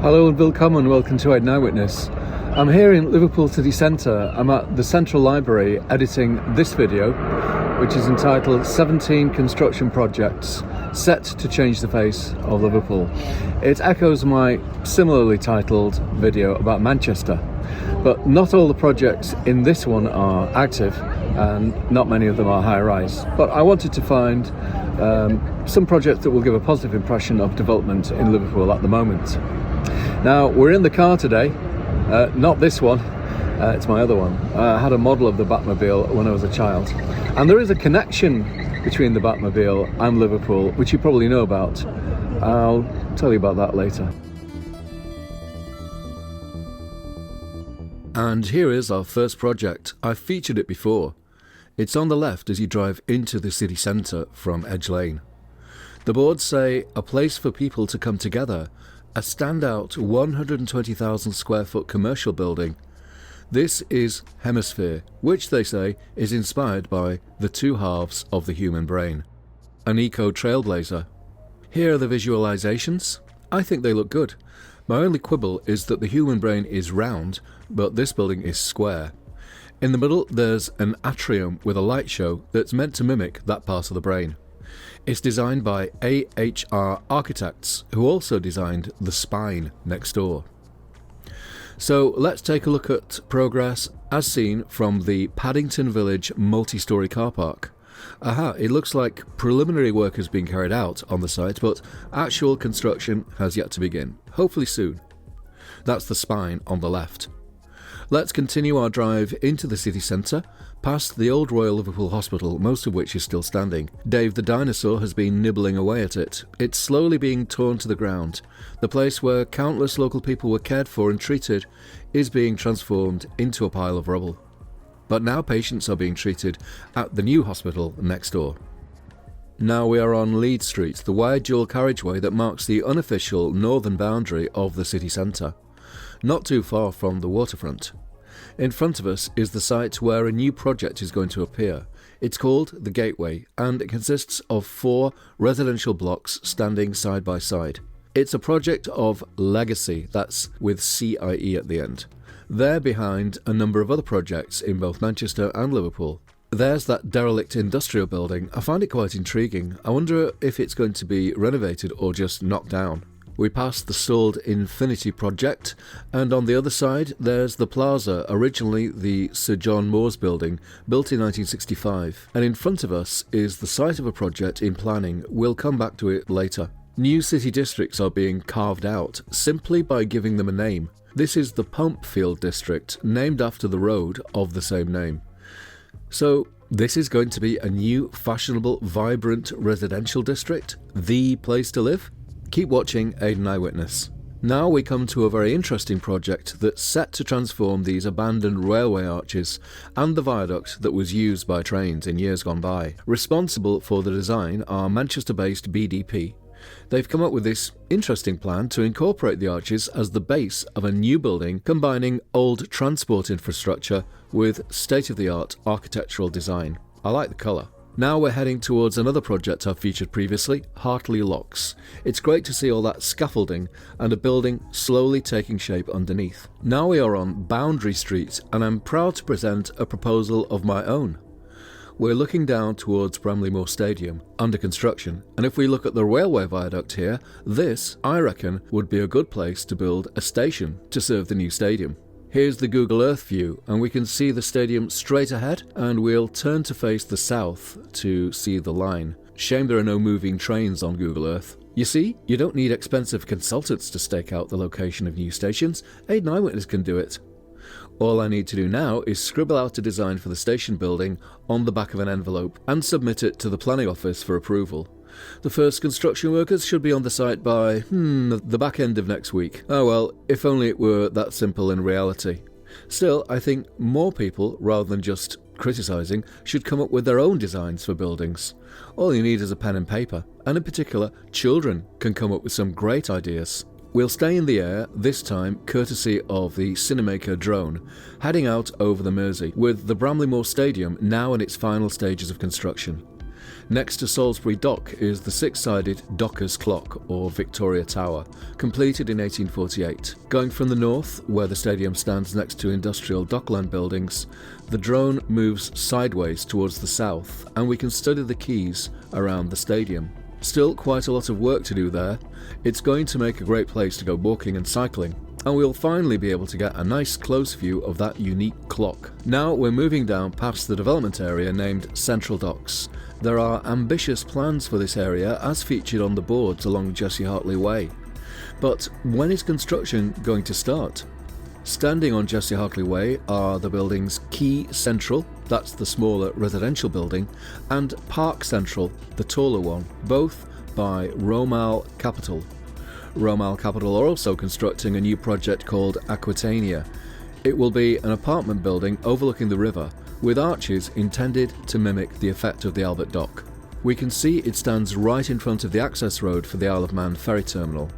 Hello and welcome to AidanEyewitness. I'm here in Liverpool city centre. I'm at the Central Library editing this video, which is entitled 17 Construction Projects Set to Change the Face of Liverpool. It echoes my similarly titled video about Manchester, but not all the projects in this one are active and not many of them are high-rise. But I wanted to find some projects that will give a positive impression of development in Liverpool at the moment. Now, we're in the car today, not this one, it's my other one. I had a model of the Batmobile when I was a child. And there is a connection between the Batmobile and Liverpool, which you probably know about. I'll tell you about that later. And here is our first project. I've featured it before. It's on the left as you drive into the city centre from Edge Lane. The boards say, a place for people to come together, a standout 120,000 square foot commercial building. This is Hemisphere, which they say is inspired by the two halves of the human brain. An eco-trailblazer. Here are the visualizations. I think they look good. My only quibble is that the human brain is round, but this building is square. In the middle there's an atrium with a light show that's meant to mimic that part of the brain. It's designed by AHR Architects, who also designed the spine next door. So let's take a look at progress as seen from the Paddington Village multi-storey car park. It looks like preliminary work has been carried out on the site, but actual construction has yet to begin, hopefully soon. That's the spine on the left. Let's continue our drive into the city centre, past the old Royal Liverpool Hospital, most of which is still standing. Dave the dinosaur has been nibbling away at it. It's slowly being torn to the ground. The place where countless local people were cared for and treated is being transformed into a pile of rubble. But now patients are being treated at the new hospital next door. Now we are on Leeds Street, the wide dual carriageway that marks the unofficial northern boundary of the city centre, not too far from the waterfront. In front of us is the site where a new project is going to appear. It's called The Gateway, and it consists of 4 residential blocks standing side by side. It's a project of legacy, that's with CIE at the end. They're behind a number of other projects in both Manchester and Liverpool. There's that derelict industrial building. I find it quite intriguing. I wonder if it's going to be renovated or just knocked down. We passed the stalled Infinity project, and on the other side there's the plaza, originally the Sir John Moores building, built in 1965. And in front of us is the site of a project in planning. We'll come back to it later. New city districts are being carved out simply by giving them a name. This is the Pumpfield district, named after the road of the same name. So this is going to be a new, fashionable, vibrant residential district, the place to live? Keep watching AidanEyewitness. Now we come to a very interesting project that's set to transform these abandoned railway arches and the viaduct that was used by trains in years gone by. Responsible for the design are Manchester-based BDP. They've come up with this interesting plan to incorporate the arches as the base of a new building combining old transport infrastructure with state-of-the-art architectural design. I like the colour. Now we're heading towards another project I've featured previously, Hartley Locks. It's great to see all that scaffolding and a building slowly taking shape underneath. Now we are on Boundary Street, and I'm proud to present a proposal of my own. We're looking down towards Bramley Moore Stadium, under construction, and if we look at the railway viaduct here, this, I reckon, would be a good place to build a station to serve the new stadium. Here's the Google Earth view, and we can see the stadium straight ahead, and we'll turn to face the south to see the line. Shame there are no moving trains on Google Earth. You see, you don't need expensive consultants to stake out the location of new stations. AidanEyewitness can do it. All I need to do now is scribble out a design for the station building on the back of an envelope and submit it to the planning office for approval. The first construction workers should be on the site by, the back end of next week. Oh well, if only it were that simple in reality. Still, I think more people, rather than just criticising, should come up with their own designs for buildings. All you need is a pen and paper, and in particular, children can come up with some great ideas. We'll stay in the air, this time courtesy of the Cinemaker drone, heading out over the Mersey, with the Bramley Moore Stadium now in its final stages of construction. Next to Salisbury Dock is the six-sided Dockers Clock, or Victoria Tower, completed in 1848. Going from the north, where the stadium stands next to industrial dockland buildings, the drone moves sideways towards the south, and we can study the quays around the stadium. Still quite a lot of work to do there. It's going to make a great place to go walking and cycling, and we'll finally be able to get a nice close view of that unique clock. Now we're moving down past the development area named Central Docks. There are ambitious plans for this area as featured on the boards along Jessie Hartley Way. But when is construction going to start? Standing on Jessie Hartley Way are the buildings Quay Central, that's the smaller residential building, and Park Central, the taller one, both by Romal Capital. Romal Capital are also constructing a new project called Aquitania. It will be an apartment building overlooking the river, with arches intended to mimic the effect of the Albert Dock. We can see it stands right in front of the access road for the Isle of Man ferry terminal.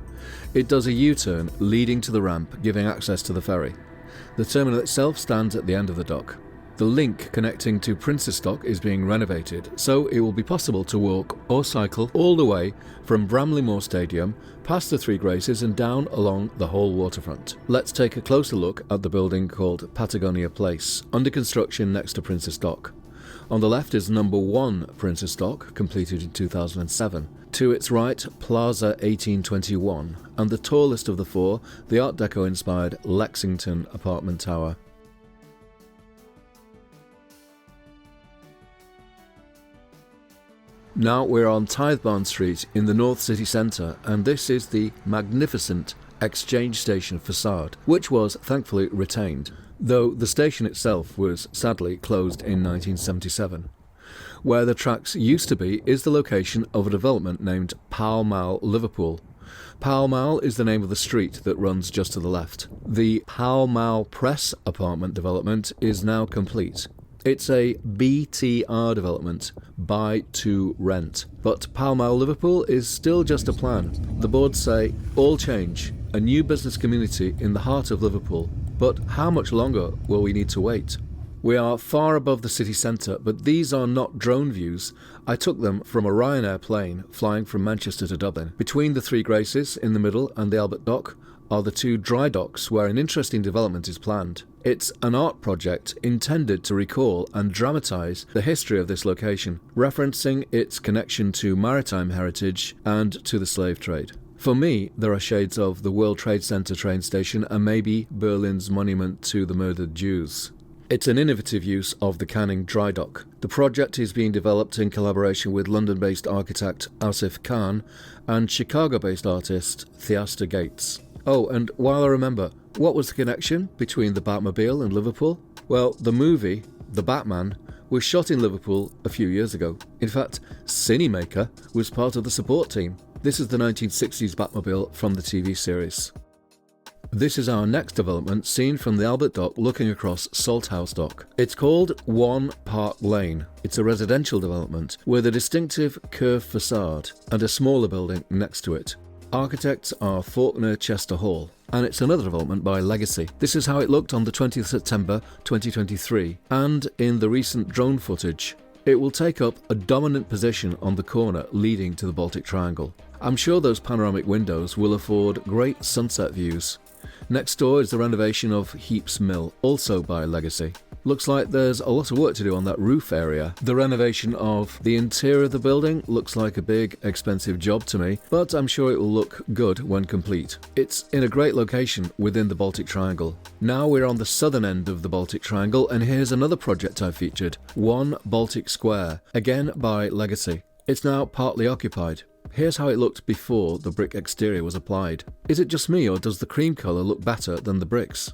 It does a U-turn leading to the ramp, giving access to the ferry. The terminal itself stands at the end of the dock. The link connecting to Prince's Dock is being renovated, so it will be possible to walk or cycle all the way from Bramley Moore Stadium, past the Three Graces and down along the whole waterfront. Let's take a closer look at the building called Patagonia Place, under construction next to Prince's Dock. On the left is number 1 Prince's Dock, completed in 2007. To its right, Plaza 1821, and the tallest of the four, the Art Deco-inspired Lexington apartment tower. Now we're on Tithbarn Street in the North City Centre, and this is the magnificent Exchange Station facade, which was thankfully retained, though the station itself was sadly closed in 1977. Where the tracks used to be is the location of a development named Pall Mall, Liverpool. Pall Mall is the name of the street that runs just to the left. The Pall Mall Press apartment development is now complete. It's a BTR development, buy to rent. But Pall Mall Liverpool is still just a plan. The boards say, all change, a new business community in the heart of Liverpool. But how much longer will we need to wait? We are far above the city centre, but these are not drone views. I took them from a Ryanair plane flying from Manchester to Dublin. Between the Three Graces in the middle and the Albert Dock are the two dry docks where an interesting development is planned. It's an art project intended to recall and dramatise the history of this location, referencing its connection to maritime heritage and to the slave trade. For me, there are shades of the World Trade Center train station and maybe Berlin's monument to the murdered Jews. It's an innovative use of the Canning Dry Dock. The project is being developed in collaboration with London-based architect Asif Khan and Chicago-based artist Theaster Gates. Oh, and while I remember, what was the connection between the Batmobile and Liverpool? Well, the movie, The Batman, was shot in Liverpool a few years ago. In fact, Cinemaker was part of the support team. This is the 1960s Batmobile from the TV series. This is our next development, seen from the Albert Dock looking across Salthouse Dock. It's called One Park Lane. It's a residential development with a distinctive curved facade and a smaller building next to it. Architects are Faulkner Chester Hall, and it's another development by Legacy. This is how it looked on the 20th September 2023, and in the recent drone footage. It will take up a dominant position on the corner leading to the Baltic Triangle. I'm sure those panoramic windows will afford great sunset views. Next door is the renovation of Heaps Mill, also by Legacy. Looks like there's a lot of work to do on that roof area. The renovation of the interior of the building looks like a big, expensive job to me, but I'm sure it will look good when complete. It's in a great location within the Baltic Triangle. Now we're on the southern end of the Baltic Triangle, and here's another project I featured, One Baltic Square, again by Legacy. It's now partly occupied. Here's how it looked before the brick exterior was applied. Is it just me, or does the cream colour look better than the bricks?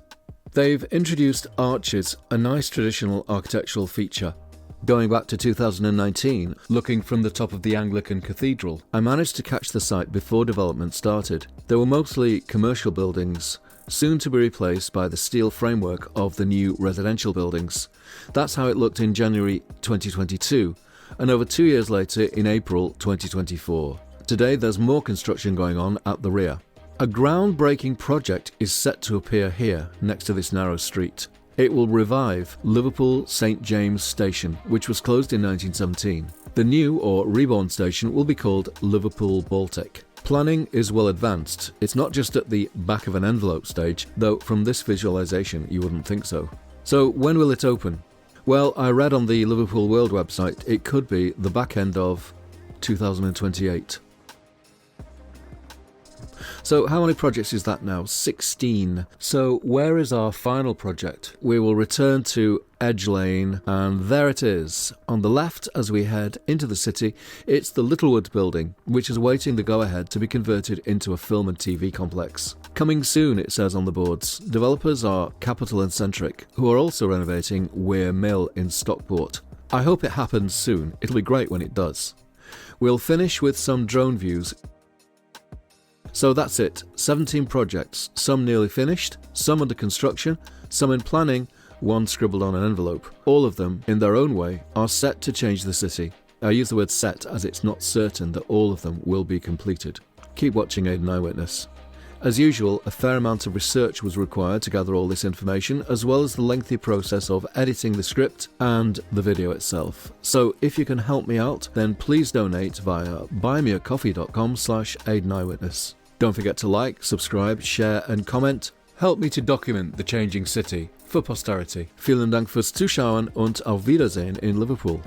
They've introduced arches, a nice traditional architectural feature. Going back to 2019, looking from the top of the Anglican Cathedral, I managed to catch the site before development started. There were mostly commercial buildings, soon to be replaced by the steel framework of the new residential buildings. That's how it looked in January 2022, and over 2 years later in April 2024. Today there's more construction going on at the rear. A groundbreaking project is set to appear here, next to this narrow street. It will revive Liverpool St James Station, which was closed in 1917. The new or reborn station will be called Liverpool Baltic. Planning is well advanced. It's not just at the back of an envelope stage, though from this visualization you wouldn't think so. So when will it open? Well, I read on the Liverpool World website it could be the back end of 2028. So how many projects is that now? 16. So where is our final project? We will return to Edge Lane, and there it is. On the left, as we head into the city, it's the Littlewood building, which is awaiting the go-ahead to be converted into a film and TV complex. Coming soon, it says on the boards. Developers are Capital and Centric, who are also renovating Weir Mill in Stockport. I hope it happens soon. It'll be great when it does. We'll finish with some drone views. So that's it, 17 projects, some nearly finished, some under construction, some in planning, one scribbled on an envelope. All of them, in their own way, are set to change the city. I use the word set as it's not certain that all of them will be completed. Keep watching Aidan Eyewitness. As usual, a fair amount of research was required to gather all this information, as well as the lengthy process of editing the script and the video itself. So if you can help me out, then please donate via buymeacoffee.com/AidanEyewitness. Don't forget to like, subscribe, share and comment. Help me to document the changing city for posterity. Vielen Dank fürs Zuschauen und auf Wiedersehen in Liverpool.